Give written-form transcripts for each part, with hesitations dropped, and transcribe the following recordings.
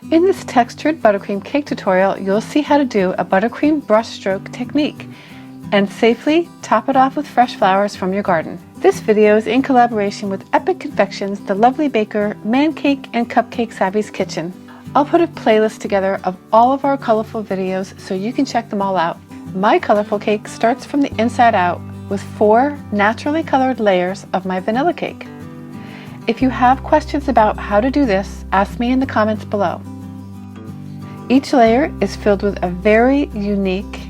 In this textured buttercream cake tutorial, you'll see how to do a buttercream brushstroke technique and safely top it off with fresh flowers from your garden. This video is in collaboration with Epic Confections, the lovely baker, Man Cake and Cupcake Savvy's Kitchen. I'll put a playlist together of all of our colorful videos so you can check them all out. My colorful cake starts from the inside out with 4 naturally colored layers of my vanilla cake. If you have questions about how to do this, ask me in the comments below. Each layer is filled with a very unique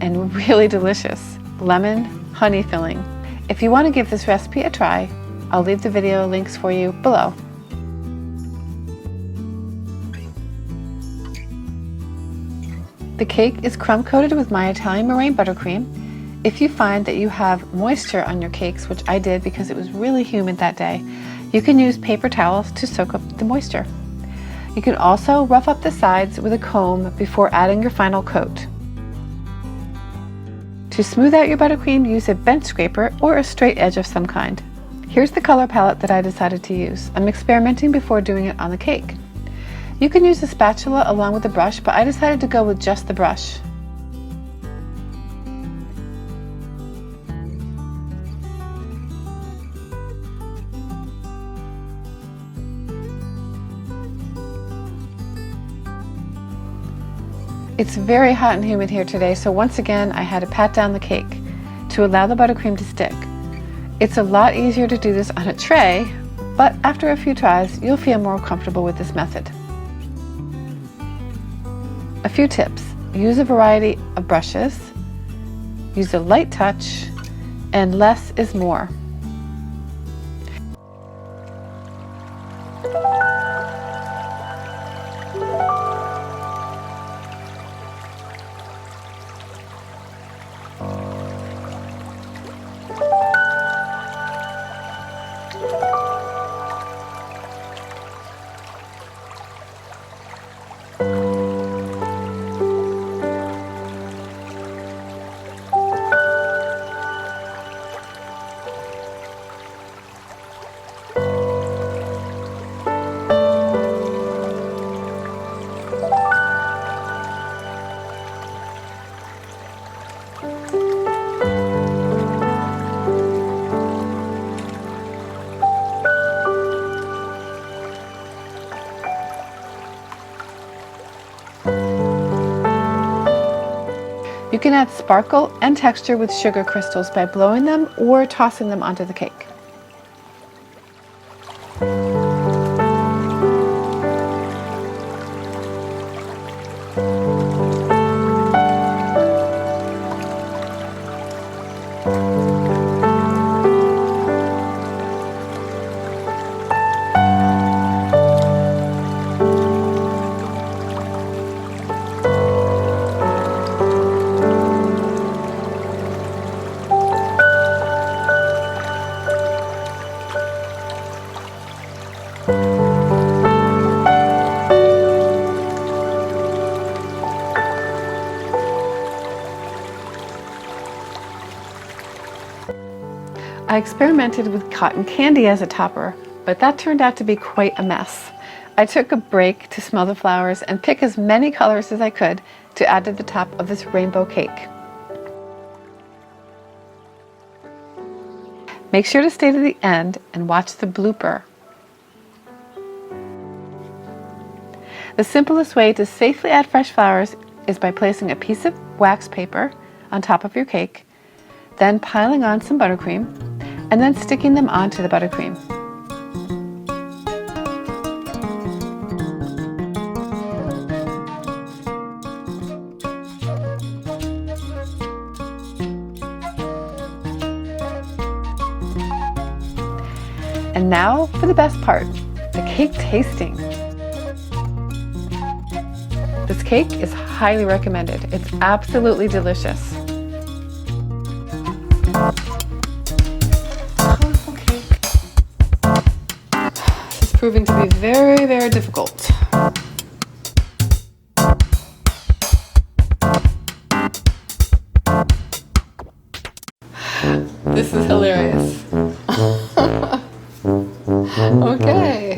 and really delicious lemon honey filling. If you want to give this recipe a try, I'll leave the video links for you below. The cake is crumb coated with my Italian meringue buttercream. If you find that you have moisture on your cakes, which I did because it was really humid that day, you can use paper towels to soak up the moisture. You can also rough up the sides with a comb before adding your final coat. To smooth out your buttercream, use a bench scraper or a straight edge of some kind. Here's the color palette that I decided to use. I'm experimenting before doing it on the cake. You can use a spatula along with the brush, but I decided to go with just the brush. It's very hot and humid here today, so once again I had to pat down the cake to allow the buttercream to stick. It's a lot easier to do this on a tray, but after a few tries you'll feel more comfortable with this method. A few tips: use a variety of brushes, use a light touch, and less is more. You can add sparkle and texture with sugar crystals by blowing them or tossing them onto the cake. I experimented with cotton candy as a topper, but that turned out to be quite a mess. I took a break to smell the flowers and pick as many colors as I could to add to the top of this rainbow cake. Make sure to stay to the end and watch the blooper. The simplest way to safely add fresh flowers is by placing a piece of wax paper on top of your cake, then piling on some buttercream, and then sticking them onto the buttercream. And now for the best part, the cake tasting. This cake is highly recommended. It's absolutely delicious. Colorful cake. This is proving to be very, very difficult. This is hilarious. Okay.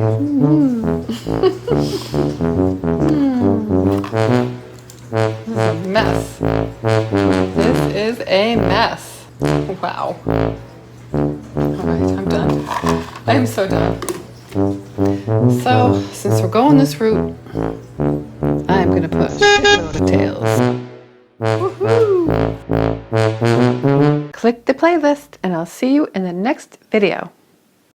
a mess. Wow. Alright, I'm done. I am so done. So, since we're going this route, I'm gonna put a shitload of tails. Woohoo! Click the playlist and I'll see you in the next video.